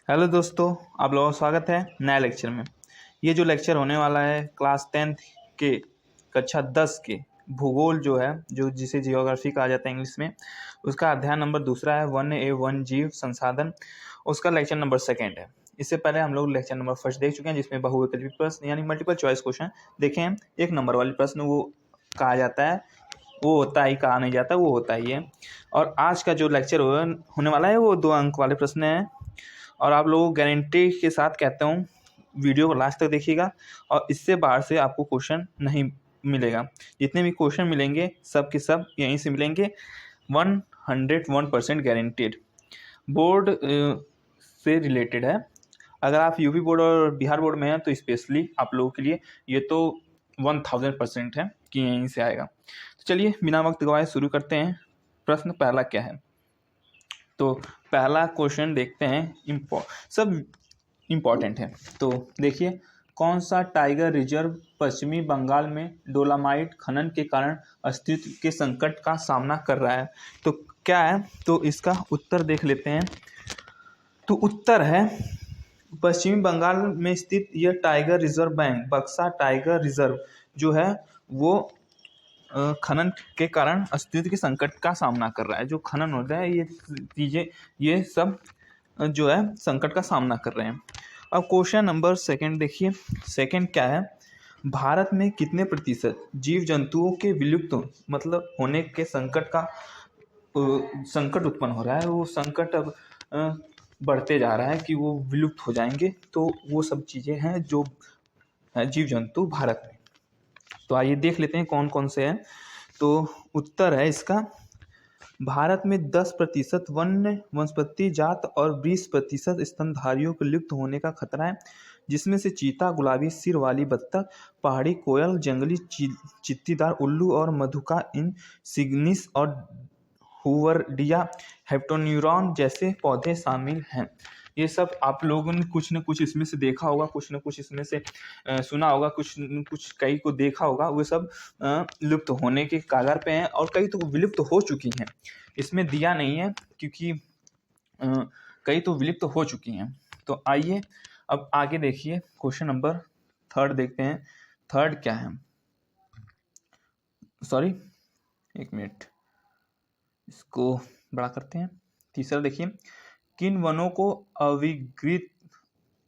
Hello दोस्तों, आप लोगों का स्वागत है नए लेक्चर में। ये जो लेक्चर होने वाला है क्लास 10th के कक्षा 10 के भूगोल जो है, जो जिसे जियोग्राफी कहा जाता है इंग्लिश में, उसका अध्याय नंबर दूसरा है वन जीव संसाधन। उसका लेक्चर नंबर 2 है। इससे पहले हम लोग लेक्चर नंबर 1 देख चुके हैं, जिसमें बहुविकल्पी प्रश्न यानी मल्टीपल चॉइस क्वेश्चन देखे हैं। 1 नंबर वाले प्रश्न वो कहा जाता है, वो होता ही, कहा नहीं जाता, वो होता ही है। और आज का जो लेक्चर होने वाला है वो 2 अंक वाले प्रश्न हैं। और आप लोगों को गारंटी के साथ कहता हूँ, वीडियो को लास्ट तक देखिएगा और इससे बाहर से आपको क्वेश्चन नहीं मिलेगा। जितने भी क्वेश्चन मिलेंगे सब के सब यहीं से मिलेंगे, 101% गारंटेड। बोर्ड से रिलेटेड है। अगर आप यूपी बोर्ड और बिहार बोर्ड में हैं तो स्पेशली आप लोगों के लिए ये तो 1000% है कि यहीं से आएगा। तो चलिए बिना वक्त गवाए शुरू करते हैं। प्रश्न पहला क्या है, तो पहला क्वेश्चन देखते हैं। सब इम्पॉर्टेंट है। तो देखिए, कौन सा टाइगर रिजर्व पश्चिमी बंगाल में डोलामाइट खनन के कारण अस्तित्व के संकट का सामना कर रहा है? तो क्या है, तो इसका उत्तर देख लेते हैं। तो उत्तर है, पश्चिमी बंगाल में स्थित यह टाइगर रिजर्व बैंक बक्सा टाइगर रिजर्व जो है वो खनन के कारण अस्तित्व के संकट का सामना कर रहा है। जो खनन होता है, ये चीज़ें, ये सब जो है संकट का सामना कर रहे हैं। अब क्वेश्चन नंबर 2 देखिए। सेकंड क्या है, भारत में कितने प्रतिशत जीव जंतुओं के विलुप्त मतलब होने के संकट का संकट उत्पन्न हो रहा है? वो संकट अब बढ़ते जा रहा है कि वो विलुप्त हो जाएंगे। तो वो सब चीज़ें हैं जो जीव जंतु भारत में। तो आइए देख लेते हैं कौन कौन से हैं। तो उत्तर है इसका, भारत में 10% वन्य वनस्पति जात और 20% स्तनधारियों के लुप्त होने का खतरा है, जिसमें से चीता, गुलाबी सिर वाली बत्तख, पहाड़ी कोयल, जंगली चित्तीदार उल्लू और मधुका इनसिग्निस और हुवर्डिया हेप्टोन्यूरॉन जैसे पौधे शामिल हैं। ये सब आप लोगों ने कुछ न कुछ इसमें से देखा होगा, कुछ न कुछ इसमें से सुना होगा, कुछ न कुछ कई को देखा होगा। वो सब लुप्त होने के कागार पे हैं और कई तो विलुप्त हो चुकी हैं। इसमें दिया नहीं है क्योंकि कई तो विलुप्त हो चुकी हैं। तो आइए अब आगे देखिए, क्वेश्चन नंबर 3 देखते हैं। थर्ड क्या है, सॉरी 1 मिनट, इसको बड़ा करते हैं। तीसरा देखिए, किन वनों को अवर्गीकृत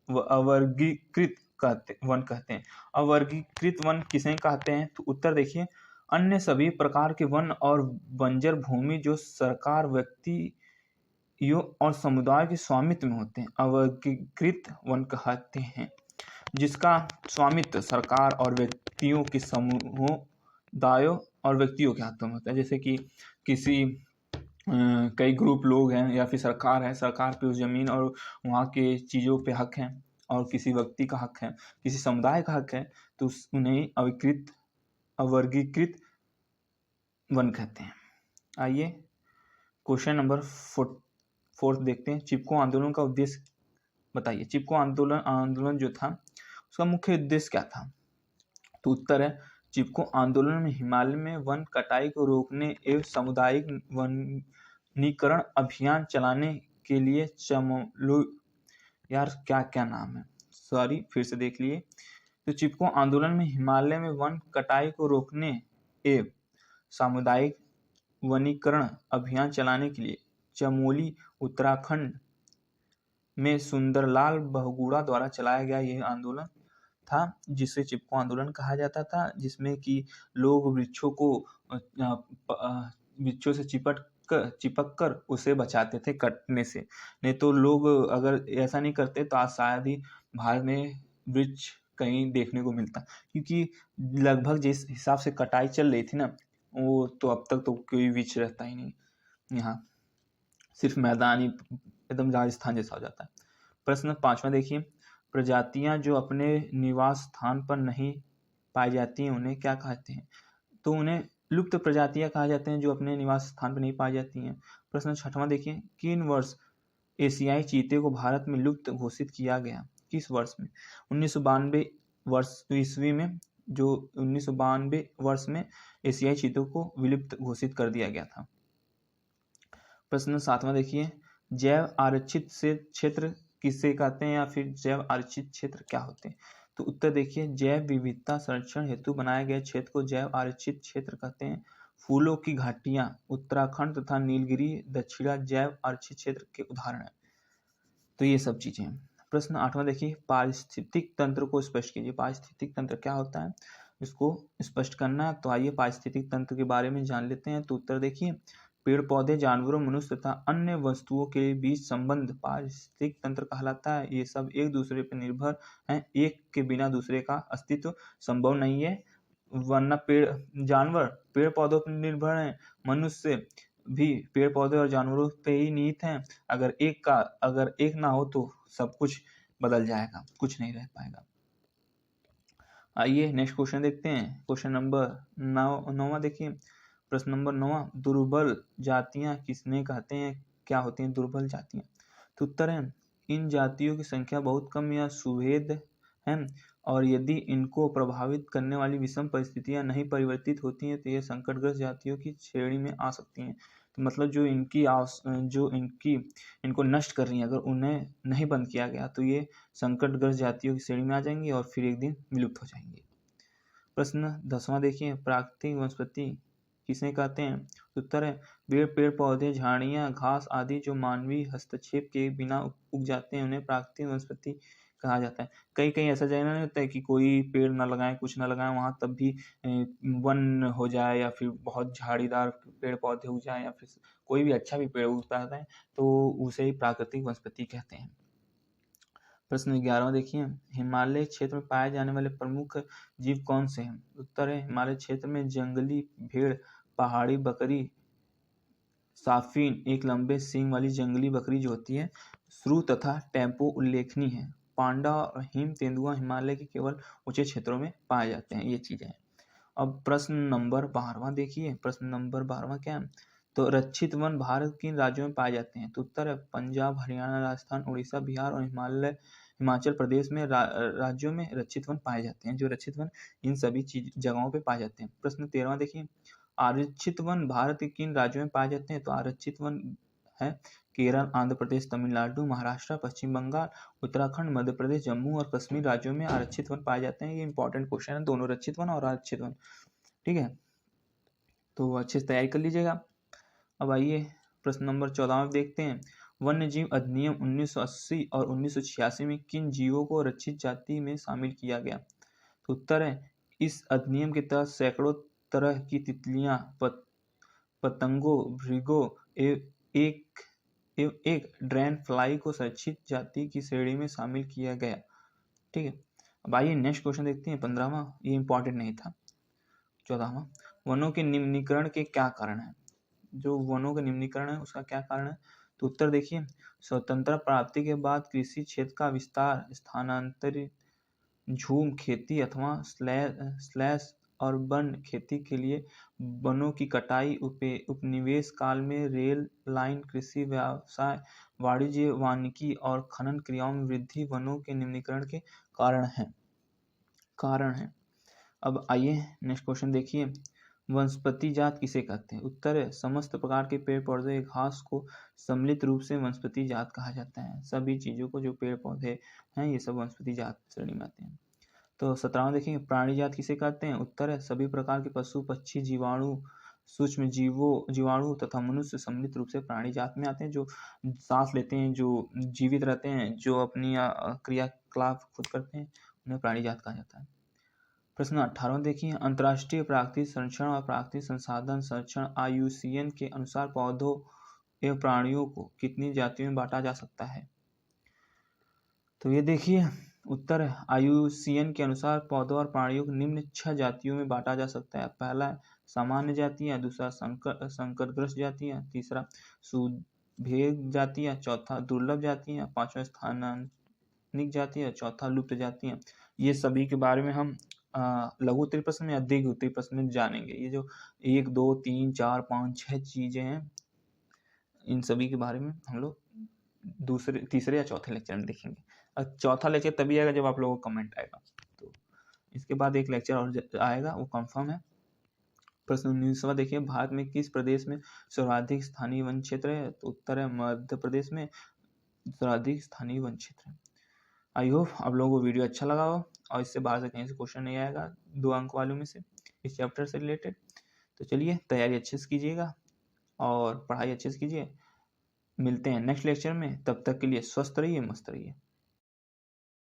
वन कहते हैं? अवर्गीकृत वन किसे कहते हैं? तो उत्तर देखिए, अन्य सभी प्रकार के वन और बंजर भूमि जो सरकार, व्यक्तियों और समुदाय के स्वामित्व में होते हैं, अवर्गीकृत वन कहते हैं। जिसका स्वामित्व सरकार और व्यक्तियों के समुदायों और व्यक्तियों के हाथों में होता है। जैसे कि किसी कई ग्रुप लोग हैं या फिर सरकार है, सरकार पे उस जमीन और वहाँ के चीज़ों पे हक है, और किसी व्यक्ति का हक है, किसी समुदाय का हक है, तो उन्हें अवर्गीकृत वन कहते हैं। आइए क्वेश्चन नंबर 4 देखते हैं। चिपको आंदोलन का उद्देश्य बताइए। चिपको आंदोलन जो था उसका मुख्य उद्देश्य क्या था? तो उत्तर है, चिपको आंदोलन में हिमालय में वन कटाई को रोकने एवं सामुदायिक वनीकरण अभियान चलाने के लिए यार क्या क्या नाम है, सॉरी फिर से देख लिए। तो चिपको आंदोलन में हिमालय में वन कटाई को रोकने एवं सामुदायिक वनीकरण अभियान चलाने के लिए चमोली उत्तराखंड में सुंदरलाल बहुगुणा द्वारा चलाया गया यह आंदोलन था, जिसे चिपको आंदोलन कहा जाता था। जिसमें कि लोग वृक्षों से चिपक कर उसे बचाते थे कटने से। नहीं तो लोग अगर ऐसा नहीं करते तो आज शायद ही भारत में वृक्ष कहीं देखने को मिलता, क्योंकि लगभग जिस हिसाब से कटाई चल रही थी ना, वो तो अब तक तो कोई वृक्ष रहता ही नहीं यहाँ, सिर्फ मैदान ही एकदम राजस्थान जैसा हो जाता है। प्रश्न 5वां देखिए, प्रजातियां जो अपने निवास स्थान पर नहीं पाई जाती हैं उन्हें क्या कहते हैं? तो उन्हें लुप्त प्रजातियां कहा जाते हैं जो अपने निवास स्थान पर नहीं पाई जाती हैं। प्रश्न 6वां देखिए, किन वर्ष एशियाई चीते को भारत में लुप्त घोषित किया गया? किस वर्ष में? 1992 वर्ष ईस्वी में, जो 1992 वर्ष में एशियाई चीतों को विलुप्त घोषित कर दिया गया था। प्रश्न 7वां देखिए, जैव आरक्षित से क्षेत्र किसे कहते हैं या फिर जैव आरक्षित क्षेत्र क्या होते हैं? तो उत्तर देखिए, जैव विविधता संरक्षण हेतु बनाए गए क्षेत्र को जैव आरक्षित क्षेत्र कहते हैं। फूलों की घाटियां उत्तराखंड तथा नीलगिरी दक्षिणा जैव आरक्षित क्षेत्र के उदाहरण हैं। तो ये सब चीजें हैं। प्रश्न 8वां देखिए, पारिस्थितिक तंत्र को स्पष्ट कीजिए। पारिस्थितिक तंत्र क्या होता है, इसको स्पष्ट करना है। तो आइए पारिस्थितिक तंत्र के बारे में जान लेते हैं। तो उत्तर देखिए, पेड़ पौधे जानवरों मनुष्य तथा अन्य वस्तुओं के बीच संबंध पारिस्थितिक तंत्र कहलाता है। ये सब एक दूसरे पर निर्भर हैं, एक के बिना दूसरे का अस्तित्व संभव नहीं है। वरना जानवर पेड़ पौधों पर निर्भर हैं, मनुष्य भी पेड़ पौधे और जानवरों पे ही निहित हैं। अगर एक ना हो तो सब कुछ बदल जाएगा, कुछ नहीं रह पाएगा। आइए नेक्स्ट क्वेश्चन देखते हैं। क्वेश्चन नंबर 9वां देखिए। प्रश्न नंबर 9वां, दुर्बल जातियां किसने कहते हैं, क्या होती हैं दुर्बल जातियां? तो उत्तर है, इन जातियों की संख्या बहुत कम या सुभेद है, और यदि इनको प्रभावित करने वाली विषम परिस्थितियां नहीं परिवर्तित होती हैं तो ये संकटग्रस्त जातियों की श्रेणी में आ सकती हैं। तो मतलब जो इनको नष्ट कर रही है, अगर उन्हें नहीं बंद किया गया तो ये संकटग्रस्त जातियों की श्रेणी में आ जाएंगी और फिर एक दिन विलुप्त हो जाएंगी। प्रश्न 10वां देखिए, प्राकृतिक वनस्पति किसे कहते हैं? उत्तर है, वे पेड़ पौधे झाड़ियां घास आदि जो मानवीय हस्तक्षेप के बिना उग जाते हैं उन्हें प्राकृतिक वनस्पति कहा जाता है। कई कई ऐसा जगह नहीं होता है कि कोई पेड़ ना लगाएं, कुछ ना लगाएं, वहां तब भी वन हो जाए या फिर बहुत झाड़ीदार पेड़ पौधे उग जाए या फिर कोई भी अच्छा भी पेड़ उगता है तो उसे ही प्राकृतिक वनस्पति कहते हैं। प्रश्न 11वां देखिए, हिमालय क्षेत्र में पाए जाने वाले प्रमुख जीव कौन से हैं? उत्तर है, हिमालय क्षेत्र में जंगली भेड़, पहाड़ी बकरी, साफिन एक लंबे सींग वाली जंगली बकरी जो होती है, श्रू तथा टेम्पो उल्लेखनीय है। पांडा और हिम तेंदुआ हिमालय के केवल ऊंचे क्षेत्रों में पाए जाते हैं। ये चीजें हैं। अब प्रश्न नंबर 12वां देखिए। प्रश्न नंबर 12वां क्या है? तो रक्षित वन भारत किन राज्यों में पाए जाते हैं? तो उत्तर है, पंजाब, हरियाणा, राजस्थान, उड़ीसा, बिहार और हिमाचल प्रदेश में राज्यों में रक्षित वन पाए जाते हैं। जो रक्षित वन इन सभी जगहों पे पाए जाते हैं। प्रश्न 13वां देखिए, आरक्षित वन भारत के किन राज्यों में पाए जाते हैं? तो आरक्षित वन है केरल, आंध्र प्रदेश, तमिलनाडु, महाराष्ट्र, पश्चिम बंगाल, उत्तराखंड, मध्य प्रदेश, जम्मू और कश्मीर राज्यों में आरक्षित वन पाए जाते हैं। ये इंपॉर्टेंट क्वेश्चन है, दोनों रक्षित वन और आरक्षित वन। ठीक है, तो अच्छे से तैयारी कर लीजिएगा। अब आइए प्रश्न नंबर 14 में देखते हैं। वन्य जीव अधिनियम 1980 और 1986 में किन जीवों को रक्षित जाति में शामिल किया गया? तो उत्तर है, इस अधिनियम के तहत सैकड़ों तरह की तितलियां, पतंगों, भृंगों एक ड्रैगन फ्लाई को संरक्षित जाति की श्रेणी में शामिल किया गया। ठीक है, अब आइए नेक्स्ट क्वेश्चन देखते हैं। 15वां, ये इंपॉर्टेंट नहीं था। 14वां, वनों के निम्नीकरण के क्या कारण है? जो वनों का निम्नीकरण है उसका क्या कारण है? तो उत्तर देखिए, स्वतंत्रता प्राप्ति के बाद कृषि क्षेत्र का विस्तार, स्थानांतरित झूम खेती अथवा स्लैश अर्बन खेती के लिए वनों की कटाई, उपनिवेश काल में रेल लाइन, कृषि व्यवसाय, वाणिज्य, वानिकी और खनन क्रियाओं में वृद्धि वनों के निम्नीकरण के कारण है। अब आइए नेक्स्ट क्वेश्चन देखिए, वनस्पति जात किसे कहते हैं? उत्तर है, समस्त प्रकार के पेड़ पौधे घास को सम्मिलित रूप से वनस्पति जात कहा जाता है। सभी चीजों को जो पेड़ पौधे हैं ये सब वनस्पति जात श्रेणी में आते हैं। तो 17वां देखेंगे, प्राणी जात किसे कहते हैं? उत्तर है, सभी प्रकार के पशु पक्षी जीवाणु सूक्ष्म जीवाणु तथा मनुष्य सम्मिलित रूप से प्राणी जात में आते हैं। जो सांस लेते हैं, जो जीवित रहते हैं, जो अपनी क्रियाकलाप खुद करते हैं, उन्हें प्राणी जात कहा जाता है। प्रश्न 18 देखिए, अंतर्राष्ट्रीय प्राकृतिक संरक्षण और प्राकृतिक संसाधन संरक्षण IUCN के अनुसार पौधों एवं प्राणियों को कितनी जातियों में बांटा जा सकता है? तो ये देखिए, उत्तर है, IUCN के अनुसार पौधों और प्राणियों को निम्न 6 जातियों में बांटा जा सकता है। पहला सामान्य जातियां, दूसरा संकटग्रस्त जातियां, तीसरा सुभेद जातियां, चौथा दुर्लभ जातियां, पांचवा स्थानिक जातियां, चौथा लुप्त जातियां। ये सभी के बारे में हम लघु उत्तरीय प्रश्न में या दीर्घ उत्तरीय प्रश्न में जानेंगे। ये जो 1 2 3 4 5 6 चीजें हैं, इन सभी के बारे में हम लोग तीसरे या चौथे लेक्चर में देखेंगे। चौथा लेक्चर तभी आएगा जब आप लोगों को कमेंट आएगा। तो इसके बाद एक लेक्चर और आएगा, वो कंफर्म है। प्रश्न 19वां देखिए, भारत में किस प्रदेश में सर्वाधिक स्थानीय वन क्षेत्र है? तो उत्तर है, मध्य प्रदेश में सर्वाधिक स्थानीय वन क्षेत्र है। आई होप आप लोगों को वीडियो अच्छा लगा हो और इससे बाहर से कहीं से क्वेश्चन नहीं आएगा 2 अंक वालों में से इस चैप्टर से रिलेटेड। तो चलिए तैयारी अच्छे से कीजिएगा और पढ़ाई अच्छे से कीजिए। मिलते हैं नेक्स्ट लेक्चर में, तब तक के लिए स्वस्थ रहिए, मस्त रहिए।